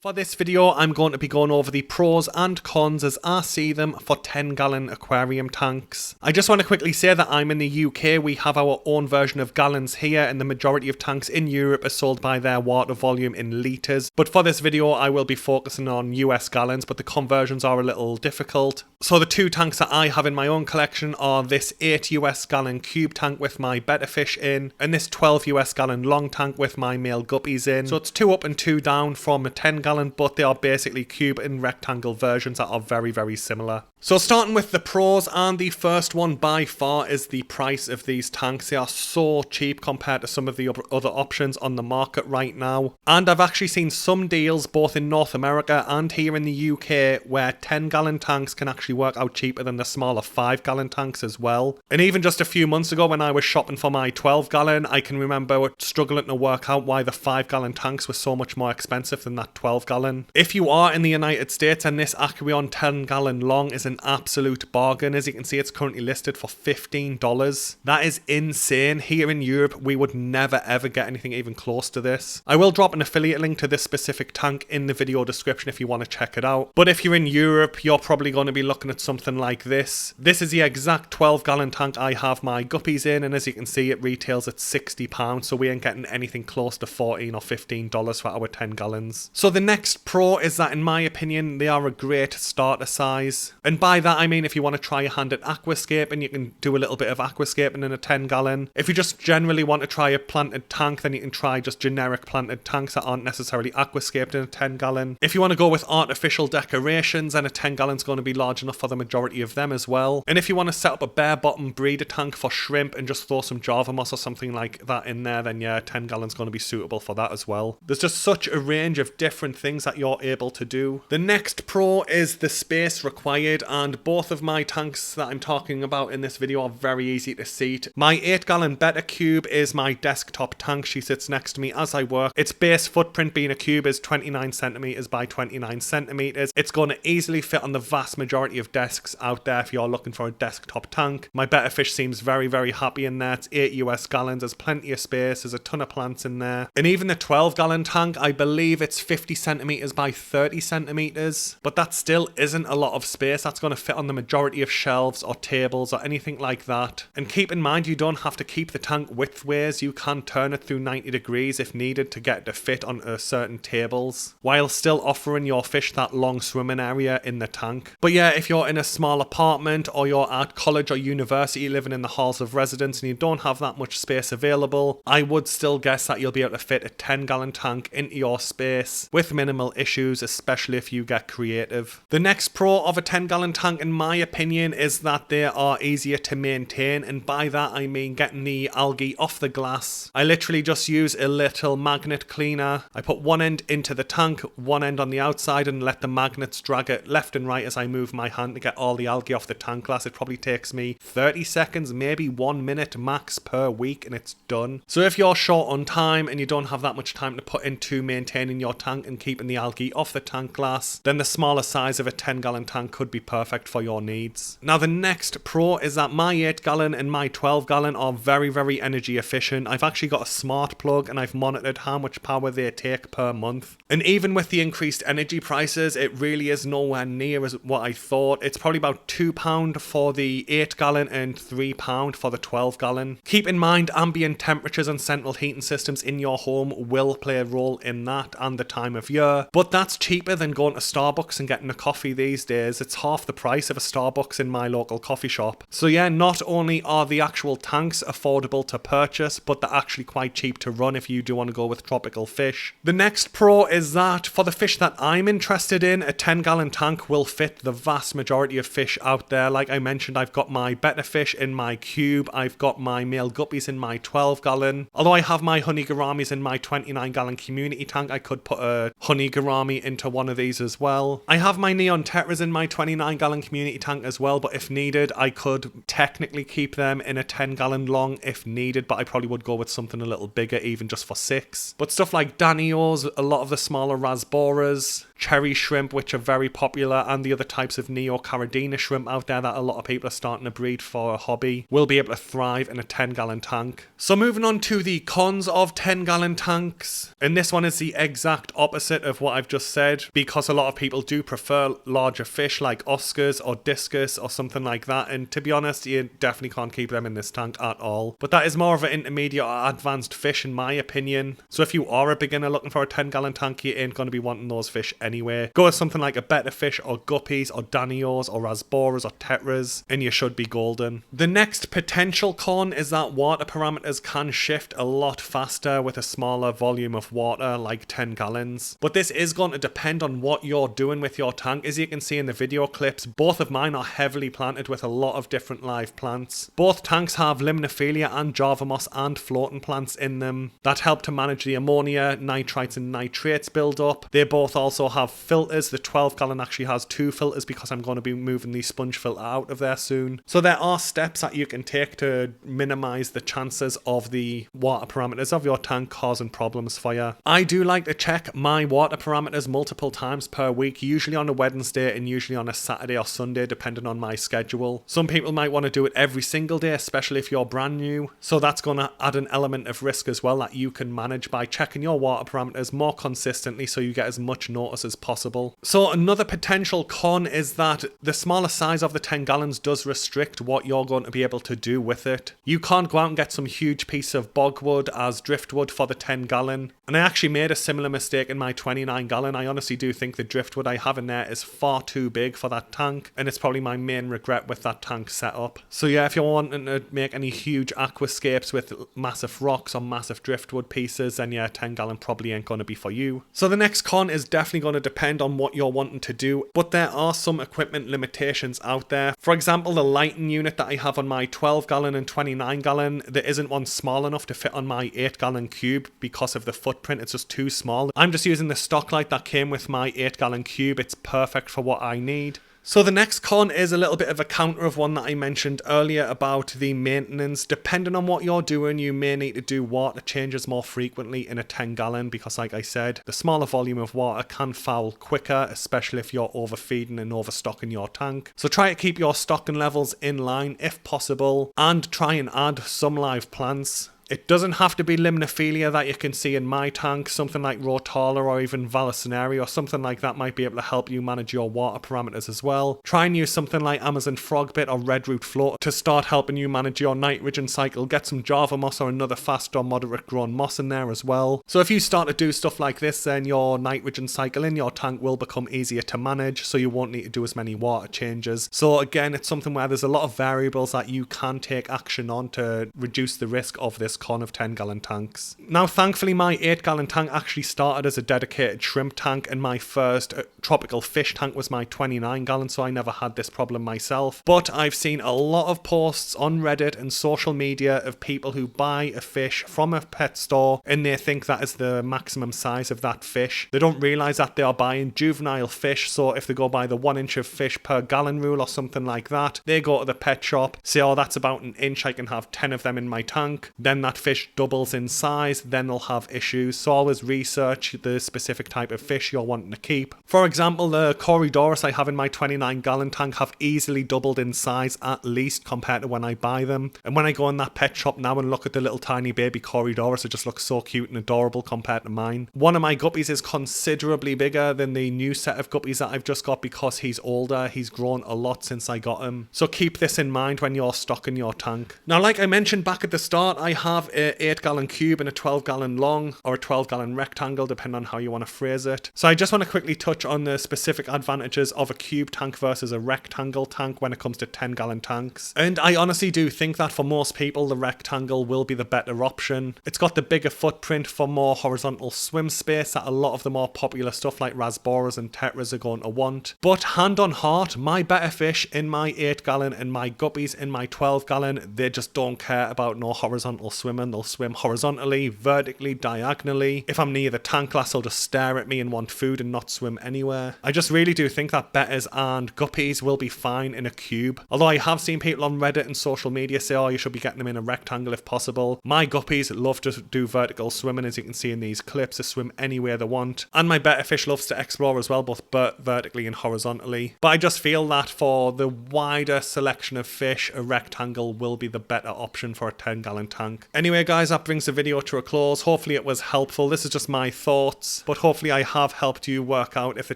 For this video, I'm going to be going over the pros and cons as I see them for 10-gallon aquarium tanks. I just want to quickly say that I'm in the UK. We have our own version of gallons here, and the majority of tanks in Europe are sold by their water volume in litres. But for this video, I will be focusing on US gallons, but the conversions are a little difficult. So the two tanks that I have in my own collection are this 8 US gallon cube tank with my betta fish in, and this 12 US gallon long tank with my male guppies in. So it's 2 up and 2 down from a 10-gallon, but they are basically cube and rectangle versions that are very, very similar. So starting with the pros, and the first one by far is the price of these tanks. They are so cheap compared to some of the other options on the market right now. And I've actually seen some deals both in North America and here in the UK where 10-gallon tanks can actually work out cheaper than the smaller 5-gallon tanks as well. And even just a few months ago when I was shopping for my 12-gallon, I can remember struggling to work out why the 5-gallon tanks were so much more expensive than that 12-gallon. If you are in the United States and this Aquarium 10-gallon long is an absolute bargain. As you can see, it's currently listed for $15. That is insane. Here in Europe, we would never ever get anything even close to this. I will drop an affiliate link to this specific tank in the video description if you want to check it out. But if you're in Europe, you're probably going to be looking at something like this. This is the exact 12-gallon tank I have my guppies in, and as you can see, it retails at £60, so we ain't getting anything close to $14 or $15 for our 10 gallons. So the next pro is that, in my opinion, they are a great starter size. And by that I mean if you want to try your hand at aquascaping, you can do a little bit of aquascaping in a 10-gallon. If you just generally want to try a planted tank, then you can try just generic planted tanks that aren't necessarily aquascaped in a 10-gallon. If you want to go with artificial decorations, then a 10-gallon's going to be large enough for the majority of them as well. And if you want to set up a bare bottom breeder tank for shrimp and just throw some Java moss or something like that in there, then yeah, 10-gallon's going to be suitable for that as well. There's just such a range of different things that you're able to do. The next pro is the space required, and both of my tanks that I'm talking about in this video are very easy to seat. My 8-gallon betta cube is my desktop tank. She sits next to me as I work. Its base footprint, being a cube, is 29 centimeters by 29 centimeters. It's going to easily fit on the vast majority of desks out there if you're looking for a desktop tank. My betta fish seems very, very happy in there. It's 8 US gallons. There's plenty of space. There's a ton of plants in there. And even the 12-gallon tank, I believe it's 50 centimeters by 30 centimeters, but that still isn't a lot of space. That's going to fit on the majority of shelves or tables or anything like that. And keep in mind, you don't have to keep the tank widthways. You can turn it through 90 degrees if needed to get it to fit on certain tables, while still offering your fish that long swimming area in the tank. But yeah, if you're in a small apartment or you're at college or university living in the halls of residence and you don't have that much space available, I would still guess that you'll be able to fit a 10-gallon tank into your space with minimal issues, especially if you get creative. The next pro of a 10-gallon tank, in my opinion, is that they are easier to maintain, and by that I mean getting the algae off the glass. I literally just use a little magnet cleaner. I put one end into the tank, one end on the outside, and let the magnets drag it left and right as I move my hand to get all the algae off the tank glass. It probably takes me 30 seconds, maybe 1 minute max per week, and it's done. So if you're short on time and you don't have that much time to put into maintaining your tank and keeping the algae off the tank glass, then the smaller size of a 10-gallon tank could be perfect for your needs. Now the next pro is that my 8-gallon and my 12-gallon are very, very energy efficient. I've actually got a smart plug and I've monitored how much power they take per month. And even with the increased energy prices, it really is nowhere near as what I thought. It's probably about £2 for the 8-gallon and £3 for the 12-gallon. Keep in mind, ambient temperatures and central heating systems in your home will play a role in that and the time of year. But that's cheaper than going to Starbucks and getting a coffee these days. It's half the price of a Starbucks in my local coffee shop. So yeah, not only are the actual tanks affordable to purchase, but they're actually quite cheap to run if you do want to go with tropical fish. The next pro is that for the fish that I'm interested in, a 10-gallon tank will fit the vast majority of fish out there. Like I mentioned, I've got my betta fish in my cube. I've got my male guppies in my 12-gallon. Although I have my honey gouramis in my 29-gallon community tank, I could put a honey gourami into one of these as well. I have my neon tetras in my 29-gallon community tank as well, but if needed, I could technically keep them in a 10-gallon long if needed, but I probably would go with something a little bigger, even just for 6. But stuff like Danios, a lot of the smaller Rasboras, cherry shrimp, which are very popular, and the other types of Neo-Caridina shrimp out there that a lot of people are starting to breed for a hobby will be able to thrive in a 10-gallon tank. So moving on to the cons of 10-gallon tanks, and this one is the exact opposite of what I've just said, because a lot of people do prefer larger fish like Oscars or discus or something like that, and to be honest, you definitely can't keep them in this tank at all. But that is more of an intermediate or advanced fish in my opinion. So if you are a beginner looking for a 10-gallon tank, you ain't going to be wanting those fish anyway. Go with something like a betta fish or guppies or danios or rasboras or tetras, and you should be golden. The next potential con is that water parameters can shift a lot faster with a smaller volume of water, like 10 gallons. But this is going to depend on what you're doing with your tank. As you can see in the video clips, both of mine are heavily planted with a lot of different live plants. Both tanks have limnophilia and java moss and floating plants in them that help to manage the ammonia, nitrites and nitrates build up. They both also have filters. The 12-gallon actually has 2 filters because I'm going to be moving the sponge filter out of there soon. So there are steps that you can take to minimize the chances of the water parameters of your tank causing problems for you. I do like to check my water parameters multiple times per week, usually on a Wednesday and usually on a Saturday or Sunday depending on my schedule. Some people might want to do it every single day, especially if you're brand new, so that's going to add an element of risk as well that you can manage by checking your water parameters more consistently so you get as much notice as possible. So another potential con is that the smaller size of the 10 gallons does restrict what you're going to be able to do with it. You can't go out and get some huge piece of bogwood as driftwood for the 10 gallon. And I actually made a similar mistake in my 29 gallon. I honestly do think the driftwood I have in there is far too big for that tank, and it's probably my main regret with that tank setup. So yeah, if you're wanting to make any huge aquascapes with massive rocks or massive driftwood pieces, then yeah, 10 gallon probably ain't going to be for you. So the next con is definitely going to depend on what you're wanting to do, but there are some equipment limitations out there. For example, the lighting unit that I have on my 12 gallon and 29 gallon, there isn't one small enough to fit on my 8 gallon cube because of the footprint. It's just too small. I'm just using the stock light that came with my 8 gallon cube. It's perfect for what I need. So the next con is a little bit of a counter of one that I mentioned earlier about the maintenance. Depending on what you're doing, you may need to do water changes more frequently in a 10 gallon because, like I said, the smaller volume of water can foul quicker, especially if you're overfeeding and overstocking your tank. So try to keep your stocking levels in line if possible, and try and add some live plants. It doesn't have to be limnophilia that you can see in my tank. Something like Rotala or even Vallisneria or something like that might be able to help you manage your water parameters as well. Try and use something like Amazon Frogbit or Redroot Float to start helping you manage your nitrogen cycle. Get some Java moss or another fast or moderate grown moss in there as well. So if you start to do stuff like this, then your nitrogen cycle in your tank will become easier to manage, so you won't need to do as many water changes. So again, it's something where there's a lot of variables that you can take action on to reduce the risk of this con of 10 gallon tanks. Now thankfully my 8 gallon tank actually started as a dedicated shrimp tank, and my first tropical fish tank was my 29 gallon, so I never had this problem myself. But I've seen a lot of posts on Reddit and social media of people who buy a fish from a pet store and they think that is the maximum size of that fish. They don't realise that they are buying juvenile fish, so if they go by the 1 inch of fish per gallon rule or something like that, they go to the pet shop, say, oh, that's about an inch, I can have 10 of them in my tank. Then that fish doubles in size, then they'll have issues. So always research the specific type of fish you're wanting to keep. For example, the Corydoras I have in my 29 gallon tank have easily doubled in size at least compared to when I buy them. And when I go in that pet shop now and look at the little tiny baby Corydoras, it just looks so cute and adorable compared to mine. One of my guppies is considerably bigger than the new set of guppies that I've just got because he's older. He's grown a lot since I got him. So keep this in mind when you're stocking your tank. Now, like I mentioned back at the start, I have a 8 gallon cube and a 12 gallon long, or a 12 gallon rectangle depending on how you want to phrase it. So I just want to quickly touch on the specific advantages of a cube tank versus a rectangle tank when it comes to 10 gallon tanks. And I honestly do think that for most people the rectangle will be the better option. It's got the bigger footprint for more horizontal swim space that a lot of the more popular stuff like rasboras and tetras are going to want. But hand on heart, my better fish in my 8 gallon and my guppies in my 12 gallon, they just don't care about no horizontal swim swimming. They'll swim horizontally, vertically, diagonally. If I'm near the tank glass, they'll just stare at me and want food and not swim anywhere. I just really do think that betters and guppies will be fine in a cube. Although I have seen people on Reddit and social media say, oh, you should be getting them in a rectangle if possible. My guppies love to do vertical swimming, as you can see in these clips, to swim anywhere they want. And my betta fish loves to explore as well, both vertically and horizontally. But I just feel that for the wider selection of fish, a rectangle will be the better option for a 10-gallon tank. Anyway guys, that brings the video to a close. Hopefully it was helpful. This is just my thoughts, but hopefully I have helped you work out if the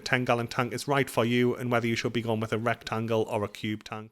10-gallon tank is right for you and whether you should be going with a rectangle or a cube tank.